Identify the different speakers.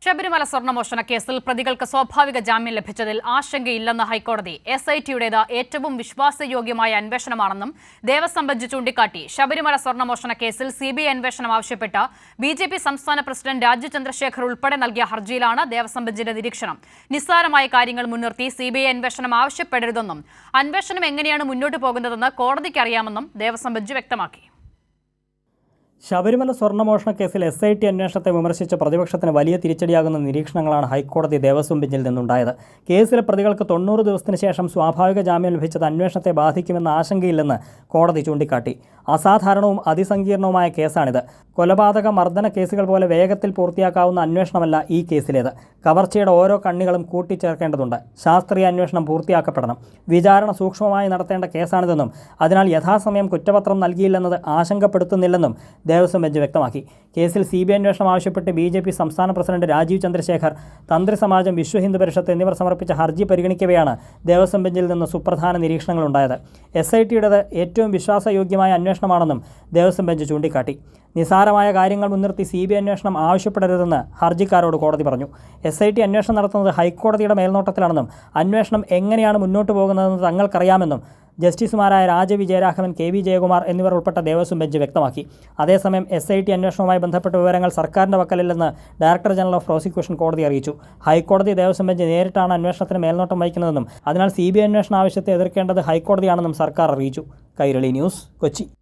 Speaker 1: ശബരിമല സ്വർണ്ണമോഷണ കേസിൽ പ്രതികൾക്ക് സ്വാഭാവിക ജാമ്യം ലഭിച്ചതിൽ ആശങ്കയില്ലെന്ന് ഹൈക്കോടതി. SITയുടേത് ഏറ്റവും വിശ്വാസയോഗ്യമായ അന്വേഷണമാണെന്നും ദേവസ്വം ബെഞ്ച് ചൂണ്ടിക്കാട്ടി. ശബരിമല സ്വർണ്ണമോഷണ കേസിൽ CBI അന്വേഷണം ആവശ്യപ്പെട്ട BJP സംസ്ഥാന പ്രസിഡന്റ് രാജീവ് ചന്ദ്രശേഖർ ഉൾപ്പെടെ നൽകിയ ഹർജിയിലാണ് ദേവസ്വം ബെഞ്ചിന്റെ നിരീക്ഷണം. നിസ്സാരമായ കാര്യങ്ങൾ മുൻനിർത്തി CBI അന്വേഷണം ആവശ്യപ്പെടരുതെന്നും അന്വേഷണം എങ്ങനെയാണ് മുന്നോട്ട് പോകുന്നതെന്ന് കോടതിക്ക് അറിയാമെന്നും ദേവസ്വം ബെഞ്ച് വ്യക്തമാക്കി.
Speaker 2: ശബരിമല സ്വർണ്ണമോഷണ കേസിൽ SIT അന്വേഷണത്തെ വിമർശിച്ച പ്രതിപക്ഷത്തിന് വലിയ തിരിച്ചടിയാകുന്ന നിരീക്ഷണങ്ങളാണ് ഹൈക്കോടതി ദേവസ്വം ബെഞ്ചിൽ നിന്നുണ്ടായത്. കേസിലെ പ്രതികൾക്ക് 90 ദിവസത്തിന് ശേഷം സ്വാഭാവിക ജാമ്യം ലഭിച്ചത് അന്വേഷണത്തെ ബാധിക്കുമെന്ന ആശങ്കയില്ലെന്ന് കോടതി ചൂണ്ടിക്കാട്ടി. അസാധാരണവും അതിസങ്കീർണവുമായ കേസാണിത്. കൊലപാതക മർദ്ദന കേസുകൾ പോലെ വേഗത്തിൽ പൂർത്തിയാക്കാവുന്ന അന്വേഷണമല്ല ഈ കേസിലേത്. കവർച്ചയുടെ ഓരോ കണ്ണികളും കൂട്ടിച്ചേർക്കേണ്ടതുണ്ട്. ശാസ്ത്രീയ അന്വേഷണം പൂർത്തിയാക്കപ്പെടണം. വിചാരണ സൂക്ഷ്മമായി നടത്തേണ്ട കേസാണിതെന്നും അതിനാൽ യഥാസമയം കുറ്റപത്രം നൽകിയില്ലെന്നത് ആശങ്കപ്പെടുത്തുന്നില്ലെന്നും ദേവസ്വം ബെഞ്ച് വ്യക്തമാക്കി. കേസിൽ CBI അന്വേഷണം ആവശ്യപ്പെട്ട് BJP സംസ്ഥാന പ്രസിഡന്റ് രാജീവ് ചന്ദ്രശേഖർ, തന്ത്രി സമാജം, വിശ്വ ഹിന്ദു പരിഷത്ത് എന്നിവർ സമർപ്പിച്ച ഹർജി പരിഗണിക്കവെയാണ് ദേവസ്വം ബെഞ്ചിൽ നിന്ന് സുപ്രധാന നിരീക്ഷണങ്ങളുണ്ടായത്. SITയുടേത് ഏറ്റവും വിശ്വാസയോഗ്യമായ അന്വേഷണമാണെന്നും ദേവസ്വം ബെഞ്ച് ചൂണ്ടിക്കാട്ടി. നിസാരമായ കാര്യങ്ങൾ മുൻനിർത്തി CBI അന്വേഷണം ആവശ്യപ്പെടരുതെന്ന് ഹർജിക്കാരോട് കോടതി പറഞ്ഞു. SIT അന്വേഷണം നടത്തുന്നത് ഹൈക്കോടതിയുടെ മേൽനോട്ടത്തിലാണെന്നും അന്വേഷണം എങ്ങനെയാണ് മുന്നോട്ട് പോകുന്നതെന്ന് തങ്ങൾക്കറിയാമെന്നും ജസ്റ്റിസുമാരായ രാജവിജയരാഘവൻ, KV ജയകുമാർ എന്നിവർ ഉൾപ്പെട്ട ദേവസ്വം ബെഞ്ച് വ്യക്തമാക്കി. അതേസമയം SIT അന്വേഷണവുമായി ബന്ധപ്പെട്ട വിവരങ്ങൾ സർക്കാരിൻ്റെ പക്കലില്ലെന്ന് ഡയറക്ടർ ജനറൽ ഓഫ് പ്രോസിക്യൂഷൻ കോടതി അറിയിച്ചു. ഹൈക്കോടതി ദേവസ്വം ബെഞ്ച് നേരിട്ടാണ് അന്വേഷണത്തിന് മേൽനോട്ടം വഹിക്കുന്നതെന്നും അതിനാൽ CBI അന്വേഷണ ആവശ്യത്തെ എതിർക്കേണ്ടത് ഹൈക്കോടതിയാണെന്നും സർക്കാർ അറിയിച്ചു. കൈരളി ന്യൂസ്, കൊച്ചി.